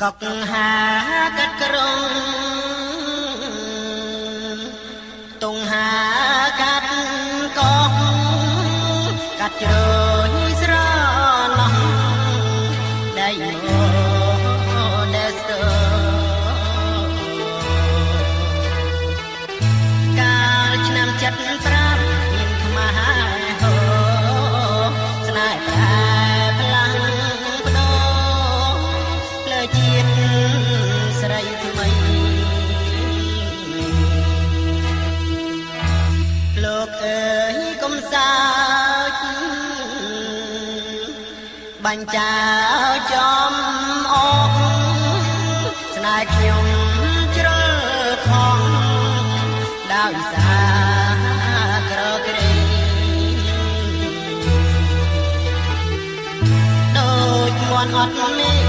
កកហាកាត់ក្រុងតុងហាកាត់កកកាត់ជ្រោយស្រណោះដៃមកដែលស្ទើកាលឆ្នាំ75មានខ្មែរហូស្នេហ៍ប្រែផ្លាំងបដោលើជាតិស្រីថ្មីលោកអើយកុំសើចបាញ់ចោលចំអកស្នេហ៍ខ្ញុំជ្រុលខំដោយសារក្រក្រេដូចមន់អត់មេ